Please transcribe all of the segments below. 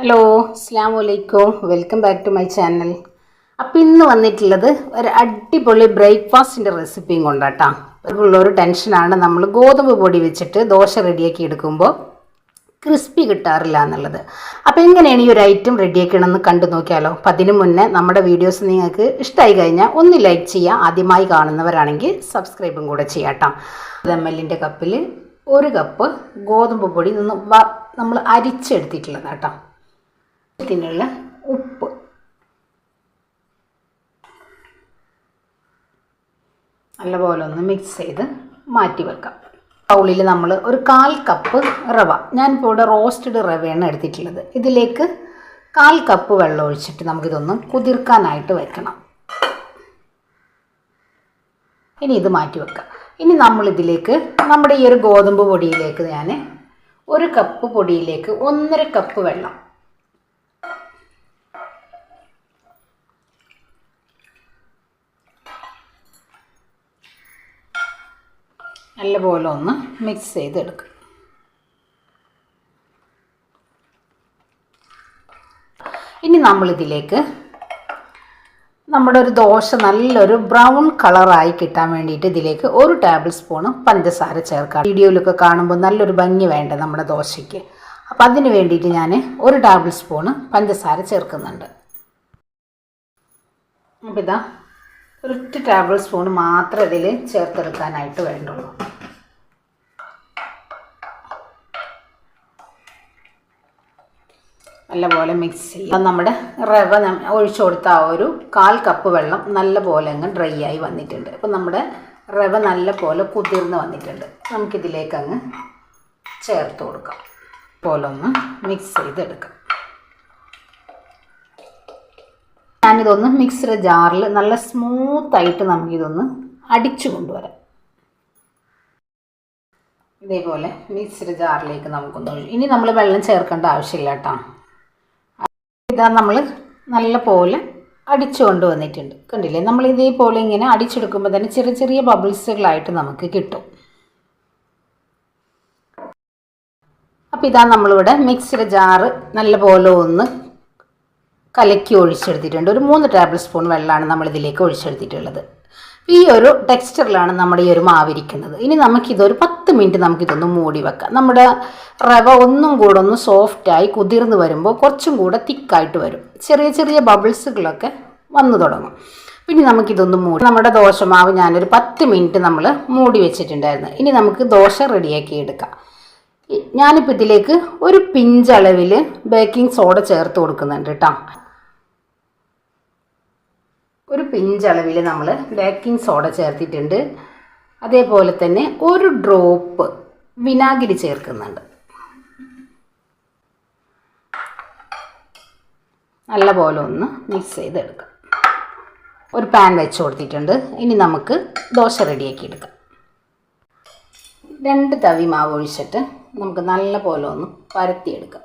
Hello, അസ്സലാമു അലൈക്കും. Welcome back to my channel. അപ്പോൾ ഇന്ന് വന്നിട്ടുള്ളത് ഒരു അടിപൊളി ബ്രേക്ക്ഫാസ്റ്റിൻ്റെ റെസിപ്പിയും കൊണ്ടാട്ടാ. ഉള്ളൊരു ടെൻഷനാണ് നമ്മൾ ഗോതമ്പ് പൊടി വെച്ചിട്ട് ദോശ റെഡിയാക്കി എടുക്കുമ്പോൾ ക്രിസ്പി കിട്ടാറില്ല എന്നുള്ളത്. അപ്പോൾ എങ്ങനെയാണ് ഈ ഒരു ഐറ്റം റെഡിയാക്കണമെന്ന് കണ്ടു നോക്കിയാലോ. അപ്പം അതിന് മുന്നേ നമ്മുടെ വീഡിയോസ് നിങ്ങൾക്ക് ഇഷ്ടമായി കഴിഞ്ഞാൽ ഒന്ന് ലൈക്ക് ചെയ്യുക. ആദ്യമായി കാണുന്നവരാണെങ്കിൽ സബ്സ്ക്രൈബും കൂടെ ചെയ്യാട്ടോ. ml കപ്പിൽ 1 കപ്പ് ഗോതമ്പ് പൊടി നമ്മൾ അരിച്ചെടുത്തിട്ടുള്ളത് കേട്ടോ. ഇതിനുള്ള ഉപ്പ്, നല്ലപോലെ ഒന്ന് മിക്സ് ചെയ്ത് മാറ്റി വെക്കാം. ബൗളിൽ നമ്മൾ ഒരു 1/4 കപ്പ് റവ, ഞാനിപ്പോൾ ഇവിടെ റോസ്റ്റഡ് റവയാണ് എടുത്തിട്ടുള്ളത്. ഇതിലേക്ക് 1/4 കപ്പ് വെള്ളം ഒഴിച്ചിട്ട് നമുക്കിതൊന്ന് കുതിർക്കാനായിട്ട് വെക്കണം. ഇനി ഇത് മാറ്റി വെക്കാം. ഇനി നമ്മളിതിലേക്ക് നമ്മുടെ ഈ ഒരു ഗോതമ്പ് പൊടിയിലേക്ക് ഞാൻ 1 കപ്പ് പൊടിയിലേക്ക് 1.5 കപ്പ് വെള്ളം, നല്ലപോലെ ഒന്ന് മിക്സ് ചെയ്തെടുക്കും. ഇനി നമ്മളിതിലേക്ക് നമ്മുടെ ഒരു ദോശ നല്ലൊരു ബ്രൗൺ കളറായി കിട്ടാൻ വേണ്ടിയിട്ട് ഇതിലേക്ക് 1 ടേബിൾ സ്പൂൺ പഞ്ചസാര ചേർക്കാം. വീഡിയോയിലൊക്കെ കാണുമ്പോൾ നല്ലൊരു ഭംഗി വേണ്ടേ നമ്മുടെ ദോശയ്ക്ക്. അപ്പോൾ അതിന് വേണ്ടിയിട്ട് ഞാൻ 1 ടേബിൾ സ്പൂൺ പഞ്ചസാര ചേർക്കുന്നുണ്ട്. അപ്പോൾ ഇതാ 1 ടേബിൾ സ്പൂൺ മാത്രം ഇതിൽ ചേർത്തെടുക്കാനായിട്ട് വേണ്ടുള്ളൂ. നല്ലപോലെ മിക്സ് ചെയ്യാം. നമ്മുടെ റവ ഒഴിച്ചു കൊടുത്ത ആ ഒരു 1/4 കപ്പ് വെള്ളം നല്ലപോലെ അങ്ങ് ഡ്രൈ ആയി വന്നിട്ടുണ്ട്. അപ്പം നമ്മുടെ റവ നല്ലപോലെ കുതിർന്ന് വന്നിട്ടുണ്ട്. നമുക്കിതിലേക്ക് അങ്ങ് ചേർത്ത് കൊടുക്കാം. പോലെ ഒന്ന് മിക്സ് ചെയ്തെടുക്കാം. ഞാനിതൊന്ന് മിക്സിയുടെ ജാറിൽ നല്ല സ്മൂത്തായിട്ട് നമുക്കിതൊന്ന് അടിച്ചു കൊണ്ടുവരാം. ഇതേപോലെ മിക്സിയുടെ ജാറിലേക്ക് നമുക്കൊന്ന് ഇനി നമ്മൾ വെള്ളം ചേർക്കേണ്ട ആവശ്യമില്ല കേട്ടോ. ഇതാ നമ്മൾ നല്ല പോലെ അടിച്ചു കൊണ്ടുവന്നിട്ടുണ്ട്. കണ്ടില്ലേ, നമ്മൾ ഇതേപോലെ ഇങ്ങനെ അടിച്ചെടുക്കുമ്പോൾ തന്നെ ചെറിയ ചെറിയ ബബിൾസുകളായിട്ട് നമുക്ക് കിട്ടും. അപ്പോൾ ഇതാ നമ്മളിവിടെ മിക്സിയുടെ ജാറ് നല്ലപോലെ ഒന്ന് കലക്കി ഒഴിച്ചെടുത്തിട്ടുണ്ട്. ഒരു 3 ടേബിൾ സ്പൂൺ വെള്ളമാണ് നമ്മളിതിലേക്ക് ഒഴിച്ചെടുത്തിട്ടുള്ളത്. ഈ ഒരു ടെക്സ്ചറിലാണ് നമ്മുടെ ഈ ഒരു മാവിരിക്കുന്നത്. ഇനി നമുക്കിതൊരു 10 മിനിറ്റ് നമുക്കിതൊന്ന് മൂടി വെക്കാം. നമ്മുടെ റവ ഒന്നും കൂടെ ഒന്ന് സോഫ്റ്റായി കുതിർന്ന് വരുമ്പോൾ കുറച്ചും കൂടെ തിക്കായിട്ട് വരും. ചെറിയ ചെറിയ ബബിൾസുകളൊക്കെ വന്നു തുടങ്ങും. പിന്നെ നമുക്കിതൊന്ന് മൂടി, നമ്മുടെ ദോശമാവ് ഞാനൊരു 10 മിനിറ്റ് നമ്മൾ മൂടി വെച്ചിട്ടുണ്ടായിരുന്നു. ഇനി നമുക്ക് ദോശ റെഡിയാക്കി എടുക്കാം. ഞാനിപ്പോൾ ഇതിലേക്ക് ഒരു പിഞ്ചളവിൽ ബേക്കിംഗ് സോഡ ചേർത്ത് കൊടുക്കുന്നുണ്ട് കേട്ടോ. ഒരു പിഞ്ചളവിൽ നമ്മൾ ബേക്കിംഗ് സോഡ ചേർത്തിട്ടുണ്ട്. അതേപോലെ തന്നെ 1 ഡ്രോപ്പ് വിനാഗിരി ചേർക്കുന്നുണ്ട്. നല്ലപോലെ ഒന്ന് മിക്സ് ചെയ്തെടുക്കാം. ഒരു പാൻ വെച്ച് കൊടുത്തിട്ടുണ്ട്. ഇനി നമുക്ക് ദോശ റെഡിയാക്കി എടുക്കാം. 2 തവി മാവ് ഒഴിച്ചിട്ട് നമുക്ക് നല്ലപോലെ ഒന്ന് പരത്തിയെടുക്കാം.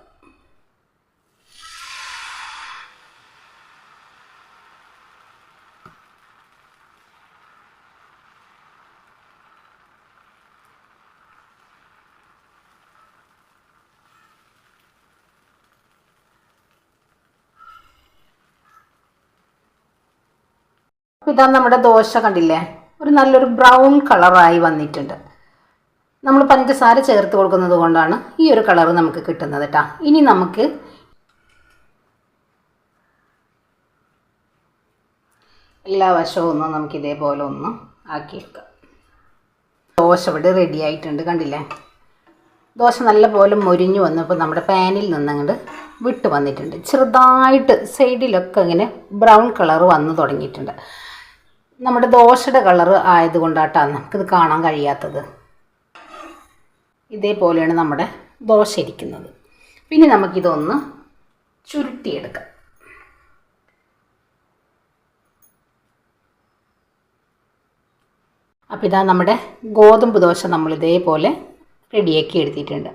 ഇതാ നമ്മുടെ ദോശ കണ്ടില്ലേ, ഒരു നല്ലൊരു ബ്രൗൺ കളറായി വന്നിട്ടുണ്ട്. നമ്മൾ പഞ്ചസാര ചേർത്ത് കൊടുക്കുന്നത് കൊണ്ടാണ് ഈ ഒരു കളർ നമുക്ക് കിട്ടുന്നത് കേട്ടോ. ഇനി നമുക്ക് എല്ലാ വശവും ഒന്ന് നമുക്ക് ഇതേപോലെ ഒന്ന് ആക്കിയെടുക്കാം. ദോശ ഇവിടെ റെഡി ആയിട്ടുണ്ട്. കണ്ടില്ലേ, ദോശ നല്ലപോലെ മൊരിഞ്ഞു വന്നപ്പോൾ നമ്മുടെ പാനിൽ നിന്നങ്ങോട്ട് വിട്ട് വന്നിട്ടുണ്ട്. ചെറുതായിട്ട് സൈഡിലൊക്കെ ഇങ്ങനെ ബ്രൗൺ കളർ വന്നു തുടങ്ങിയിട്ടുണ്ട്. നമ്മുടെ ദോശയുടെ കളർ ആയതുകൊണ്ടാട്ടാണ് നമുക്കിത് കാണാൻ കഴിയാത്തത്. ഇതേപോലെയാണ് നമ്മുടെ ദോശ ഇരിക്കുന്നത്. പിന്നെ നമുക്കിതൊന്ന് ചുരുട്ടിയെടുക്കാം. അപ്പോൾ ഇതാ നമ്മുടെ ഗോതമ്പ് ദോശ നമ്മൾ ഇതേപോലെ റെഡിയാക്കി എടുത്തിട്ടുണ്ട്.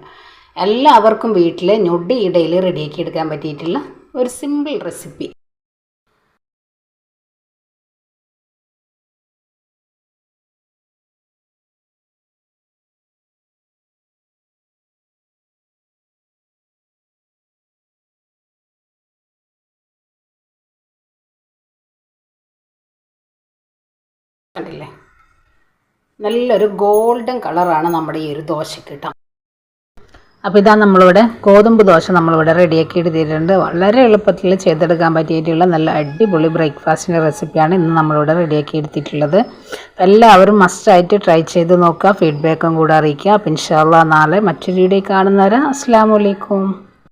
എല്ലാവർക്കും വീട്ടിൽ ഞൊടിയിടയിൽ റെഡിയാക്കി എടുക്കാൻ പറ്റിയിട്ടുള്ള ഒരു സിമ്പിൾ റെസിപ്പി. കണ്ടില്ലേ, നല്ലൊരു ഗോൾഡൻ കളറാണ് നമ്മുടെ ഈ ഒരു ദോശയ്ക്ക് കിട്ടാം. അപ്പോൾ ഇതാ നമ്മളിവിടെ ഗോതമ്പ് ദോശ നമ്മളിവിടെ റെഡിയാക്കി എടുത്തിട്ടുണ്ട്. വളരെ എളുപ്പത്തിൽ ചെയ്തെടുക്കാൻ പറ്റിയിട്ടുള്ള നല്ല അടിപൊളി ബ്രേക്ക്ഫാസ്റ്റിൻ്റെ റെസിപ്പിയാണ് ഇന്ന് നമ്മളിവിടെ റെഡിയാക്കി എടുത്തിട്ടുള്ളത്. എല്ലാവരും മസ്റ്റായിട്ട് ട്രൈ ചെയ്ത് നോക്കുക, ഫീഡ്ബാക്കും കൂടെ അറിയിക്കുക. അപ്പോൾ ഇൻഷാ അല്ലാഹ് നാളെ മറ്റൊരു വീഡിയോ കാണുന്നവരെ അസ്സലാമു അലൈക്കും.